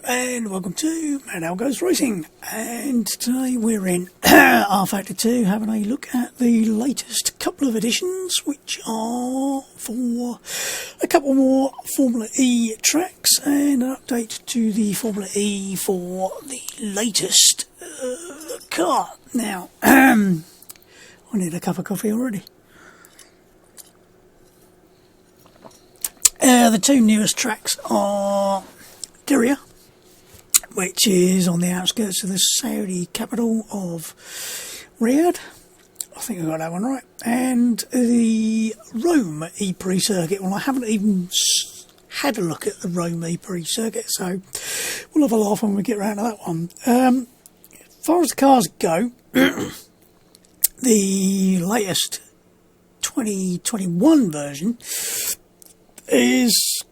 and welcome to Manuel Goes Racing, and today we're in rFactor 2 having a look at the latest couple of editions, which are for a couple more Formula E tracks and an update to the Formula E for the latest car. Now, I need a cup of coffee already. The two newest tracks are Diriyah, which is on the outskirts of the Saudi capital of Riyadh. I think I got that one right. And the Rome E-Prix circuit. Well, I haven't even had a look at the Rome E-Prix circuit, so we'll have a laugh when we get around to that one. As far as the cars go, the latest 2021 version is,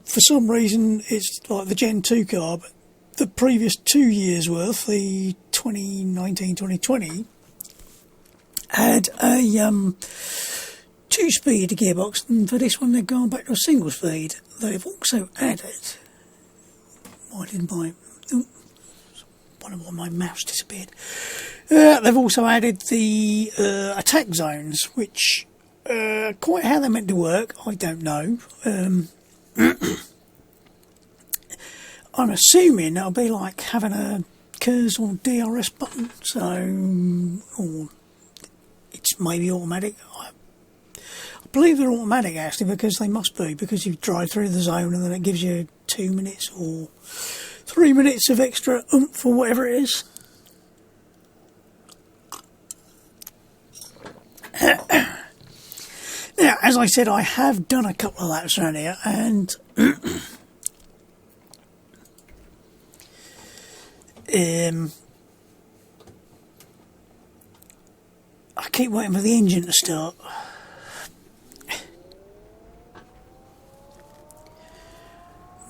for some reason, it's like the Gen 2 car, but the previous 2 years worth, the 2019-2020, had a 2-speed gearbox, and for this one they've gone back to a single speed. They've also added, why didn't my mouse disappeared? They've also added the attack zones, which quite how they're meant to work, I don't know. I'm assuming it'll be like having a KERS or DRS button, or it's maybe automatic. I believe they're automatic actually, because they must be, because you drive through the zone and then it gives you 2 minutes or 3 minutes of extra oomph or whatever it is. Now, as I said, I have done a couple of laps around here, and I keep waiting for the engine to start.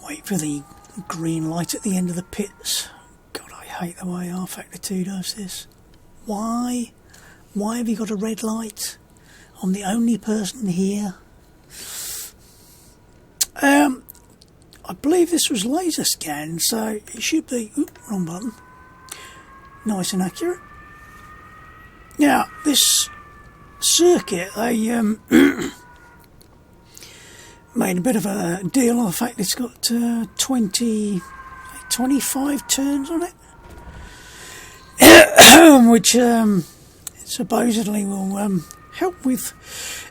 Wait for the green light at the end of the pits. God, I hate the way rFactor 2 does this. Why? Why have you got a red light? I'm the only person here. I believe this was laser scanned, so it should be... Oops, wrong button. Nice and accurate. Now, this circuit, they made a bit of a deal on the fact it's got 25 turns on it, which supposedly will help with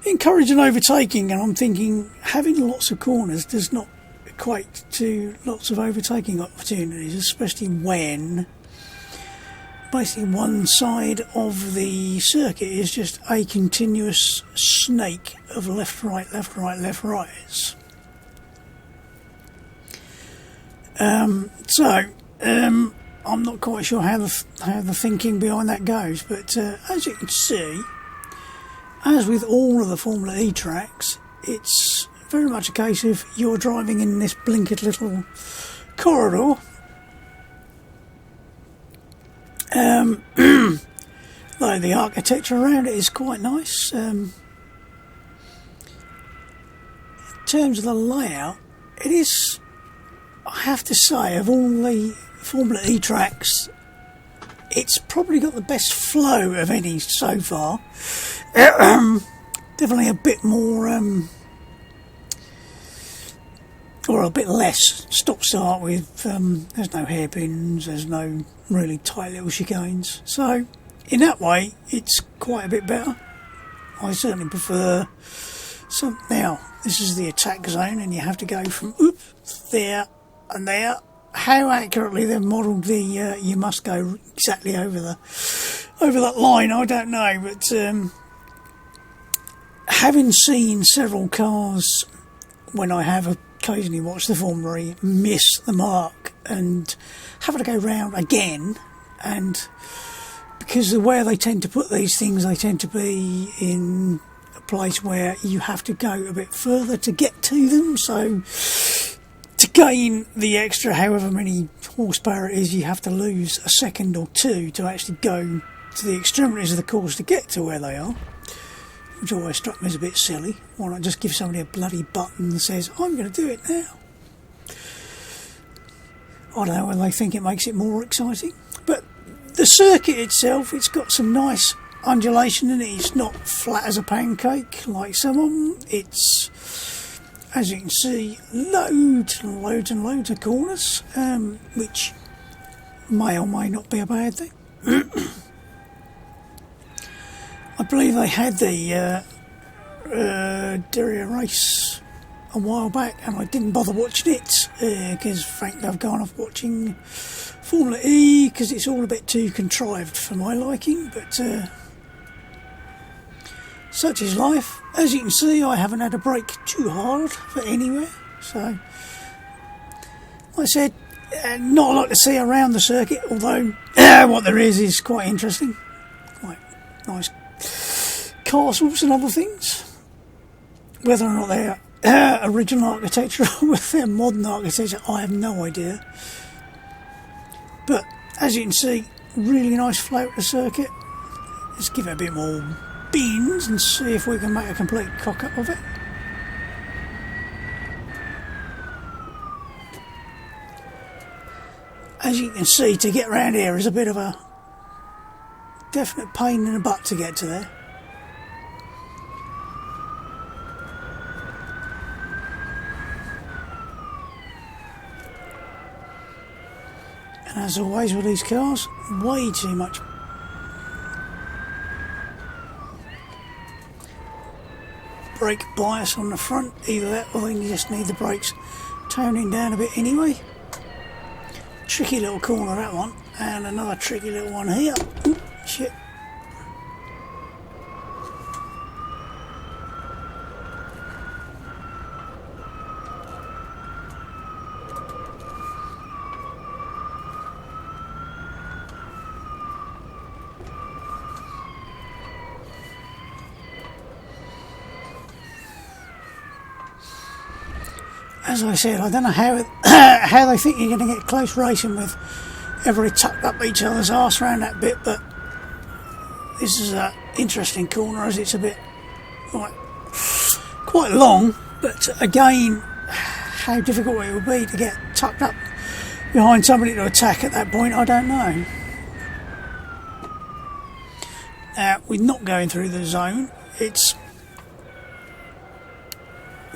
encouraging overtaking. And I'm thinking, having lots of corners does not equate to lots of overtaking opportunities, especially when basically one side of the circuit is just a continuous snake of left, right, left, right, left, rights. I'm not quite sure how the thinking behind that goes, but as you can see, as with all of the Formula E tracks, it's very much a case of you're driving in this blinkered little corridor. Though the architecture around it is quite nice. In terms of the layout, it is, I have to say, of all the Formula E tracks, it's probably got the best flow of any so far. Definitely a bit more, or a bit less stop-start with, there's no hairpins, there's no really tight little chicanes. So, in that way, it's quite a bit better. I certainly prefer some. Now, this is the attack zone, and you have to go from there and there. How accurately they've modelled the you must go exactly over that line, I don't know, but having seen several cars when I have occasionally watched the Formula E miss the mark and having to go round again, and because the way they tend to put these things, they tend to be in a place where you have to go a bit further to get to them, so to gain the extra however many horsepower it is, you have to lose a second or two to actually go to the extremities of the course to get to where they are, which always struck me as a bit silly. Why not just give somebody a bloody button that says, I'm going to do it now? I don't know whether they think it makes it more exciting. But the circuit itself, it's got some nice undulation in it. It's not flat as a pancake like some of them. It's, as you can see, loads and loads and loads of corners, which may or may not be a bad thing. I believe they had the Diriyah race a while back, and I didn't bother watching it because frankly I've gone off watching Formula E because it's all a bit too contrived for my liking, but such is life. As you can see, I haven't had a brake too hard for anywhere, so like I said, not a lot to see around the circuit, although what there is quite interesting, quite nice castles and other things. Whether or not they're original architecture or whether they're modern architecture, I have no idea. But as you can see, really nice flow to the circuit. Let's give it a bit more beans and see if we can make a complete cock-up of it. As you can see, to get around here is a bit of a definite pain in the butt to get to there. And as always with these cars, way too much brake bias on the front. Either that or then you just need the brakes toning down a bit anyway. Tricky little corner, that one, and another tricky little one here. Oop, shit. As I said, I don't know how they think you're going to get close racing with everybody tucked up each other's arse around that bit, but this is an interesting corner as it's a bit quite long, but again, how difficult it would be to get tucked up behind somebody to attack at that point, I don't know. Now, we're not going through the zone. It's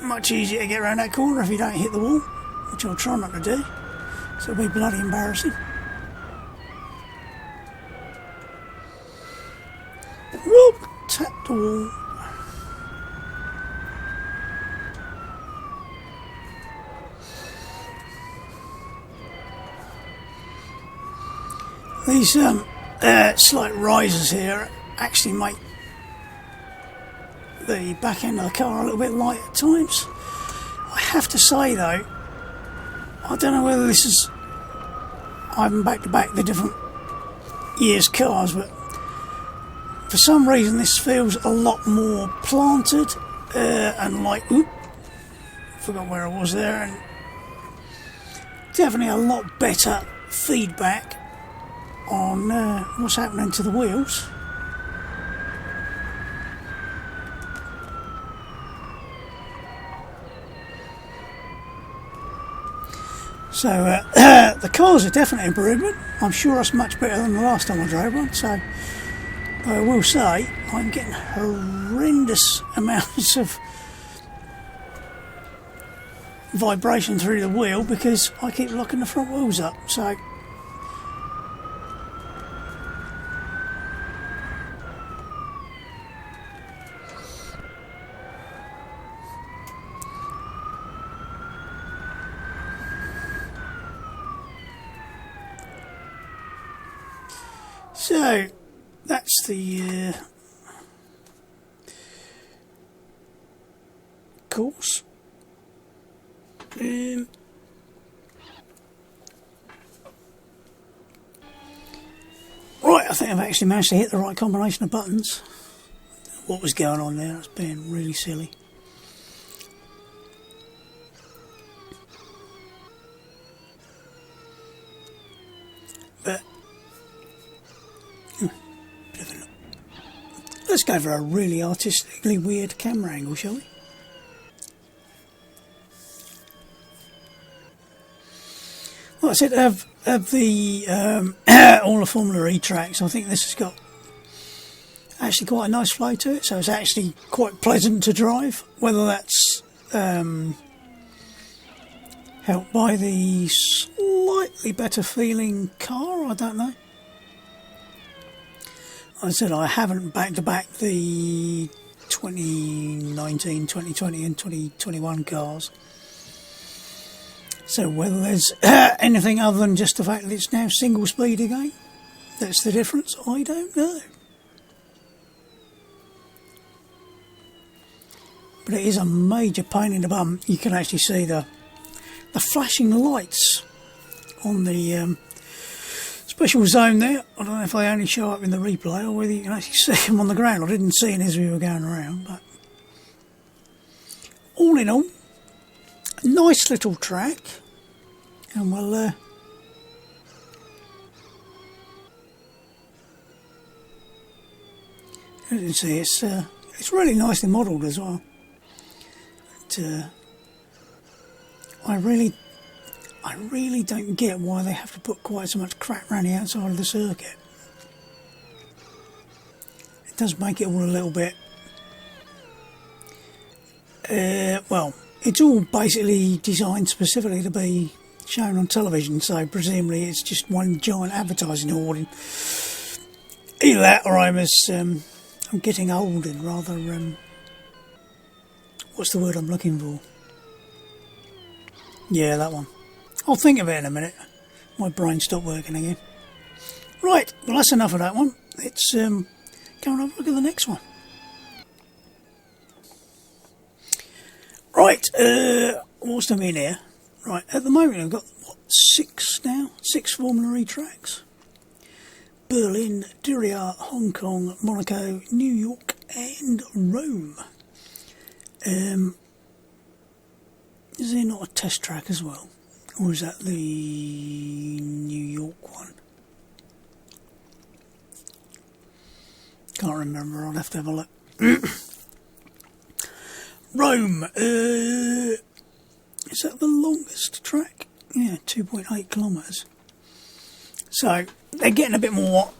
much easier to get around that corner if you don't hit the wall, which I'll try not to do, so it'll be bloody embarrassing. Whoop, tap the wall. These slight risers here actually make the back end of the car a little bit light at times. I have to say though, I don't know whether this is, I haven't back to back the different years' cars, but for some reason this feels a lot more planted and like, oop, forgot where I was there, and definitely a lot better feedback on what's happening to the wheels. So the cars are definitely improvement. I'm sure it's much better than the last time I drove one, so I will say I'm getting horrendous amounts of vibration through the wheel because I keep locking the front wheels up, so that's the course. Right, I think I've actually managed to hit the right combination of buttons. What was going on there? It's being really silly. But let's go for a really artistically weird camera angle, shall we? Like I said, of the all the Formula E tracks, I think this has got actually quite a nice flow to it, so it's actually quite pleasant to drive. Whether that's helped by the slightly better feeling car, I don't know. Like I said, I haven't back-to-back the 2019, 2020 and 2021 cars. So whether there's anything other than just the fact that it's now single speed again, that's the difference, I don't know. But it is a major pain in the bum. You can actually see the flashing lights on the special zone there. I don't know if they only show up in the replay or whether you can actually see them on the ground. I didn't see them as we were going around, but all in all, nice little track, and we'll as you can see, it's really nicely modelled as well. But, I really don't get why they have to put quite so much crap around the outside of the circuit. It does make it all a little bit well, it's all basically designed specifically to be shown on television, so presumably it's just one giant advertising hoarding. Either that, or I'm getting old and rather what's the word I'm looking for? Yeah, that one. I'll think of it in a minute. My brain stopped working again. Right, well that's enough of that one. Let's go and have a look at the next one. Right, what's the mean here? Right, at the moment I've got, what, 6 now? 6 Formula E tracks. Berlin, Diriyah, Hong Kong, Monaco, New York and Rome. Is there not a test track as well? Or is that the New York one? Can't remember, I'll have to have a look. Rome, is that the longest track? Yeah, 2.8 kilometres. So, they're getting a bit more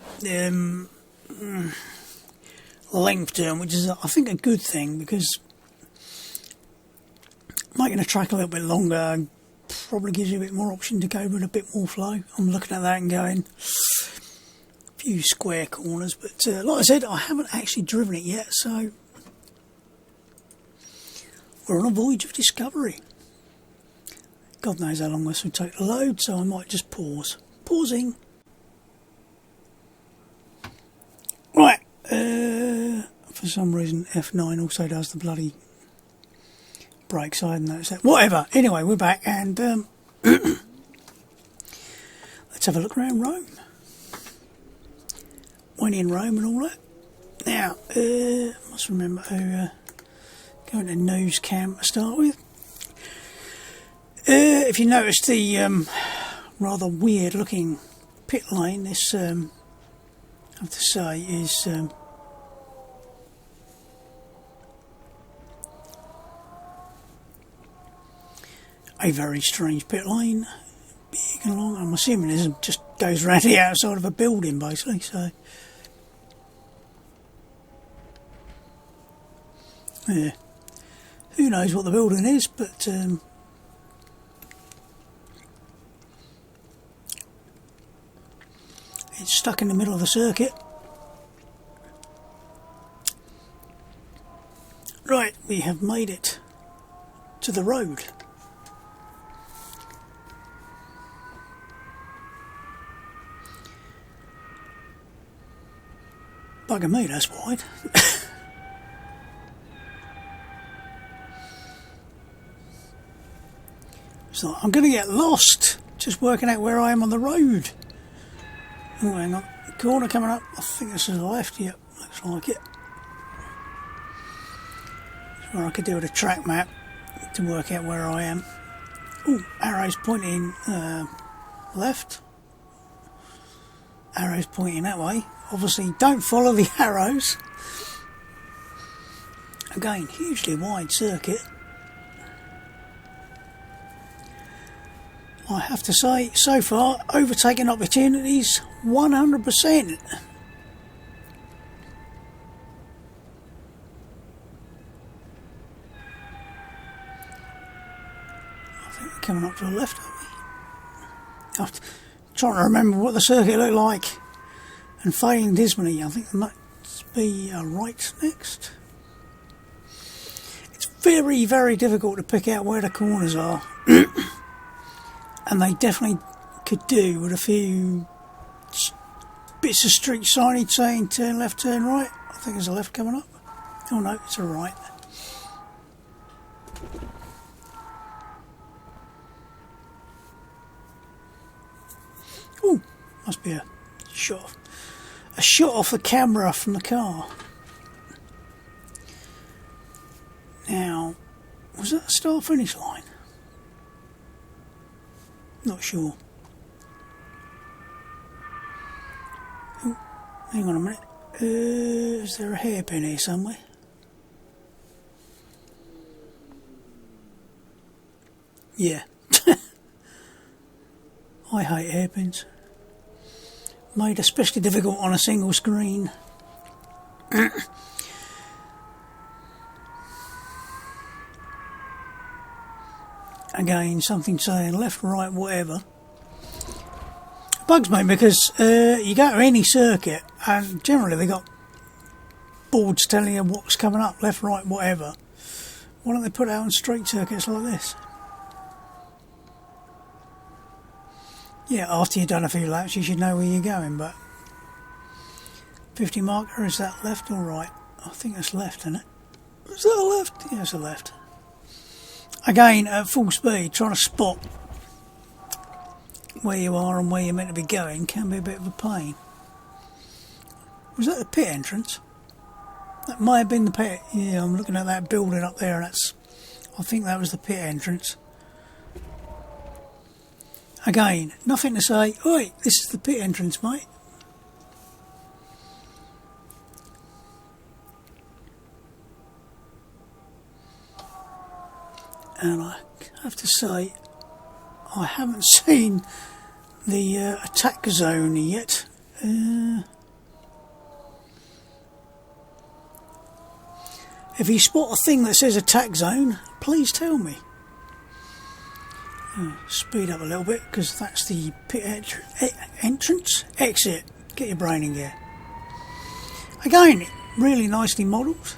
length to them, which is, I think, a good thing, because making a track a little bit longer probably gives you a bit more option to go with a bit more flow. I'm looking at that and going, a few square corners, but like I said, I haven't actually driven it yet, so we're on a voyage of discovery. God knows how long this will take to load, so I might just pause. Pausing. Right, for some reason F9 also does the bloody brakes. I hadn't noticed that. Whatever, anyway, we're back, and let's have a look around Rome. When in Rome and all that. Now, must remember to go into news cam to start with. If you noticed the rather weird looking pit lane, this I have to say is a very strange pit lane, big and long. I'm assuming it just goes around the outside of a building basically, so yeah, who knows what the building is, but it's stuck in the middle of the circuit. Right, we have made it to the road. Bugger me, that's wide. So I'm going to get lost just working out where I am on the road. Oh, hang on. Corner coming up. I think this is the left. Yep, looks like it. Where I could do with a track map to work out where I am. Oh, arrows pointing left. Arrows pointing that way. Obviously, don't follow the arrows. Again, hugely wide circuit. I have to say, so far, overtaking opportunities 100%. I think we're coming up to the left, aren't we? I'm trying to remember what the circuit looked like and failing dismally. I think there must be a right next. It's very, very difficult to pick out where the corners are. And they definitely could do with a few bits of street signage saying turn left, turn right. I think there's a left coming up. Oh no, it's a right. Oh, must be a shot off the camera from the car. Now, was that a start-finish line? Not sure. Oh, hang on a minute. Is there a hairpin here somewhere? Yeah. I hate hairpins. Made especially difficult on a single screen. Again, something saying left, right, whatever. It bugs me because you go to any circuit and generally they got boards telling you what's coming up, left, right, whatever. Why don't they put it out on street circuits like this? Yeah, after you've done a few laps you should know where you're going, but 50 marker, is that left or right? I think that's left, isn't it? Is that a left? Yeah, it's a left. Again, at full speed, trying to spot where you are and where you're meant to be going can be a bit of a pain. Was that the pit entrance? That might have been the pit. Yeah, I'm looking at that building up there, and I think that was the pit entrance. Again, nothing to say, oi, this is the pit entrance, mate. And I have to say, I haven't seen the attack zone yet. If you spot a thing that says attack zone, please tell me. Speed up a little bit because that's the pit entrance. Exit. Get your brain in gear. Again, really nicely modelled.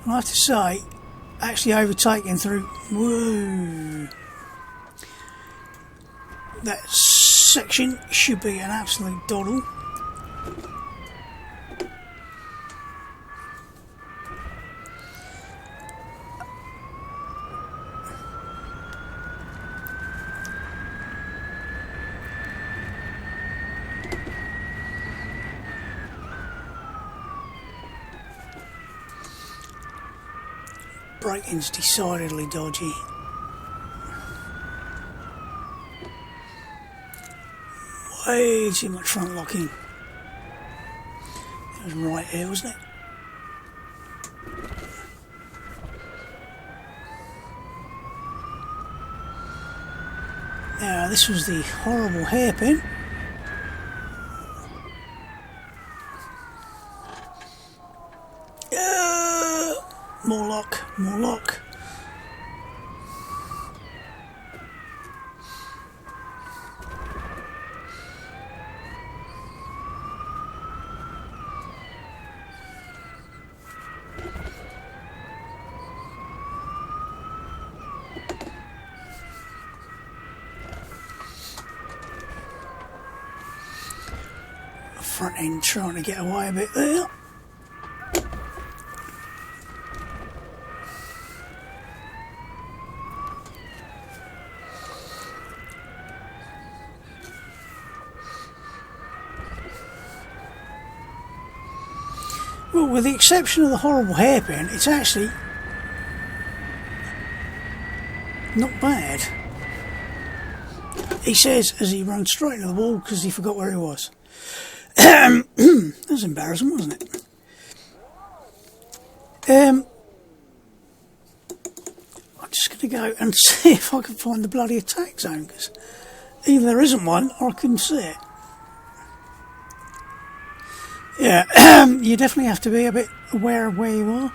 And I have to say, actually overtaking through. Whoa! That section should be an absolute doddle. Braking's decidedly dodgy. Way too much front locking. It was right here, wasn't it? Now, this was the horrible hairpin. More lock, more lock. Front end trying to get away a bit there. Well, with the exception of the horrible hairpin, it's actually not bad. He says as he runs straight into the wall because he forgot where he was. That was embarrassing, wasn't it? I I'm just going to go and see if I can find the bloody attack zone, because either there isn't one or I couldn't see it. Yeah, you definitely have to be a bit aware of where you are,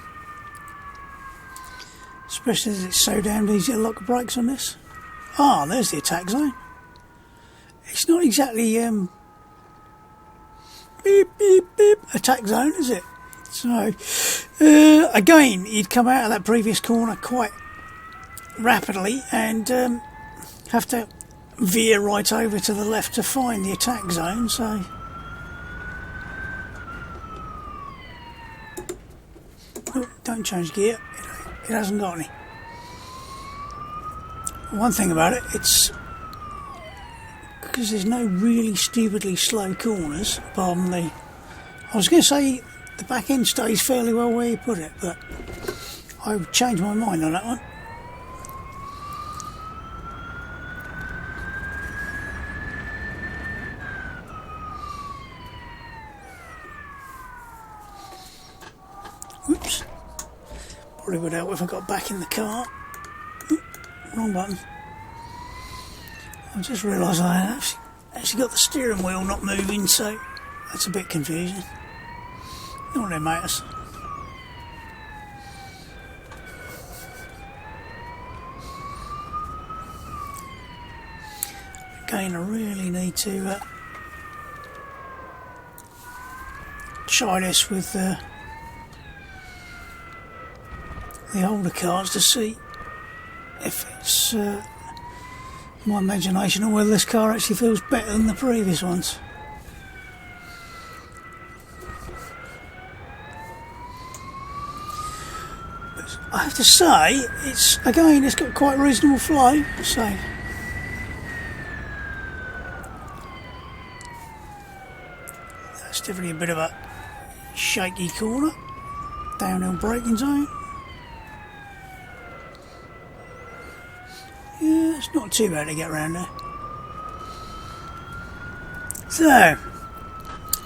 especially as it's so damn easy to lock the brakes on this. Ah, there's the attack zone. It's not exactly beep beep beep attack zone, is it? So again, you'd come out of that previous corner quite rapidly and have to veer right over to the left to find the attack zone. So oh, don't change gear, it hasn't got any. One thing about it, it's because there's no really stupidly slow corners, pardon the, I was going to say the back end stays fairly well where you put it, but I've changed my mind on that one. Oops. Probably would help if I got back in the car. Oop, wrong button. I just realised I actually got the steering wheel not moving, so that's a bit confusing. Not really matters. Again, I really need to try this with the older cars to see if it's my imagination or whether this car actually feels better than the previous ones. But I have to say, it's got quite reasonable flow, so that's definitely a bit of a shaky corner. Downhill braking zone. Yeah, it's not too bad to get around there. So,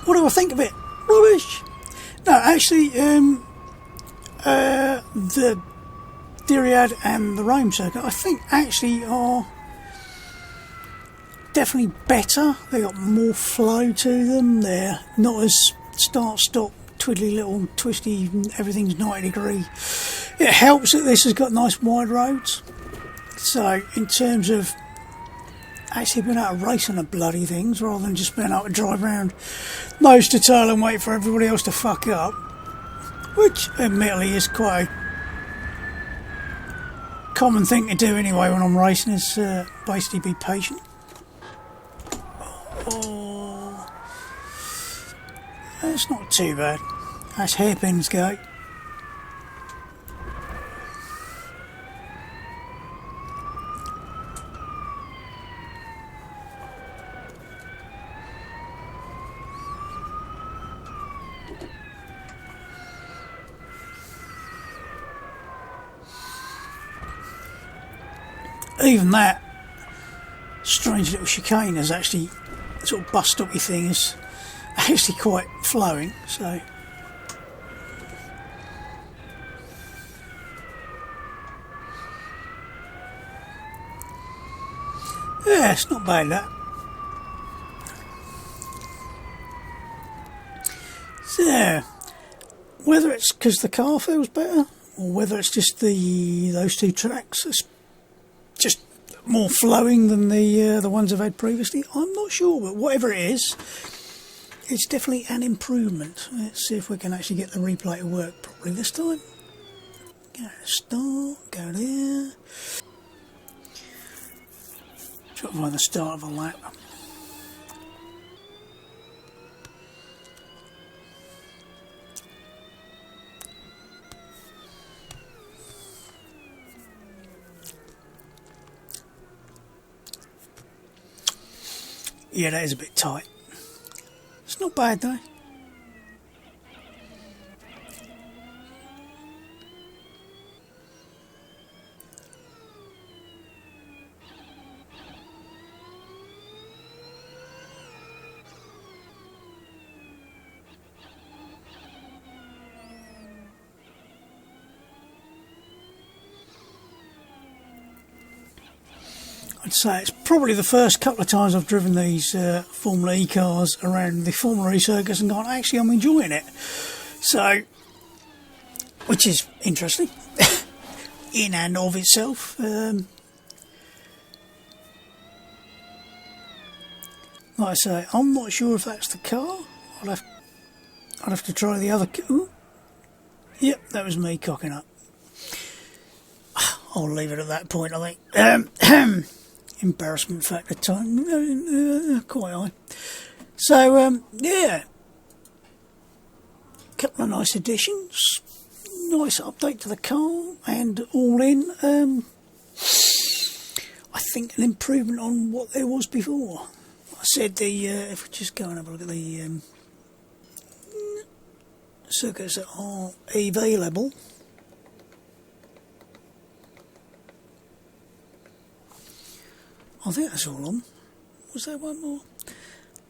what do I think of it? Rubbish! No, actually, the Diriyah and the Rome circuit, I think, actually are definitely better. They got more flow to them. They're not as start-stop, twiddly little, twisty, everything's 90 degree. It helps that this has got nice wide roads. So, in terms of actually being able to race on the bloody things rather than just being able to drive around nose to tail and wait for everybody else to fuck up, which admittedly is quite a common thing to do anyway when I'm racing, is basically be patient. Oh, that's not too bad. That's hairpins go. Even that strange little chicane is actually sort of bus stoppy thing is actually quite flowing, so yeah, it's not bad that. So whether it's because the car feels better or whether it's just those two tracks, it's just more flowing than the ones I've had previously, I'm not sure, but whatever it is, it's definitely an improvement. Let's see if we can actually get the replay to work properly this time. Go to start, go there. Try to find the start of a lap. Yeah, that is a bit tight. It's not bad though. I'd say it's probably the first couple of times I've driven these Formula E cars around the Formula E circuits and gone, actually I'm enjoying it. So, which is interesting in and of itself. Like I say, I'm not sure if that's the car. I'd have to try the other. Ooh. Yep, that was me cocking up. I'll leave it at that point, I think. Embarrassment factor time, quite high. So, yeah, couple of nice additions, nice update to the car, and all in, I think an improvement on what there was before. I said if we just go and have a look at the circuits at our EV level. I think that's all on. Was there one more?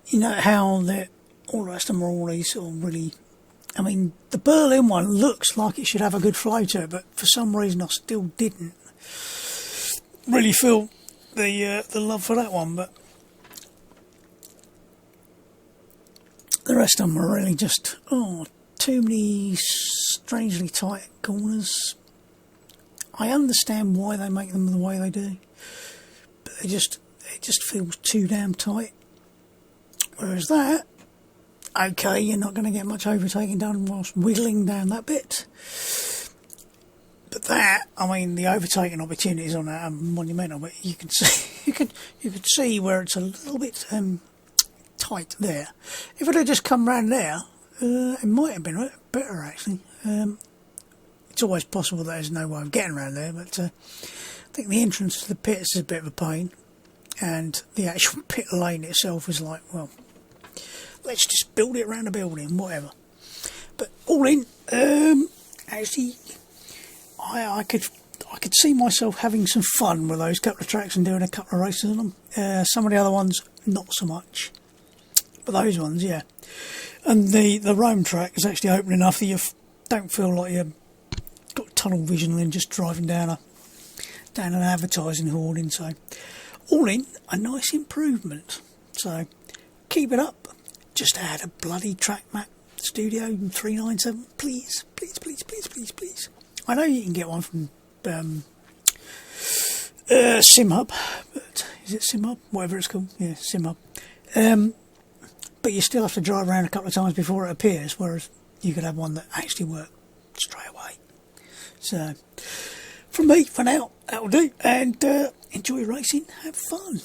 You know how all the rest of them are all these sort of really... I mean, the Berlin one looks like it should have a good flow to it, but for some reason I still didn't really feel the love for that one. But the rest of them are really just, too many strangely tight corners. I understand why they make them the way they do. It just feels too damn tight. Whereas that, okay, you're not going to get much overtaking done whilst wiggling down that bit. But that, I mean, the overtaking opportunities on that are monumental. But you can see, you could see where it's a little bit tight there. If it had just come round there, it might have been better actually. It's always possible that there's no way of getting around there, but I think the entrance to the pits is a bit of a pain, and the actual pit lane itself is like, well, let's just build it around the building, whatever. But all in, actually, I could see myself having some fun with those couple of tracks and doing a couple of races on them. Some of the other ones, not so much, but those ones, yeah. And the Rome track is actually open enough that you don't feel like you've got tunnel vision and then just driving down an advertising hoarding. So all in, a nice improvement. So keep it up. Just add a bloody track map studio 397, please. I know you can get one from SimHub, but is it SimHub? Whatever it's called, yeah, SimHub. But you still have to drive around a couple of times before it appears, whereas you could have one that actually worked straight away. So from me, for now, that'll do, and enjoy racing, have fun.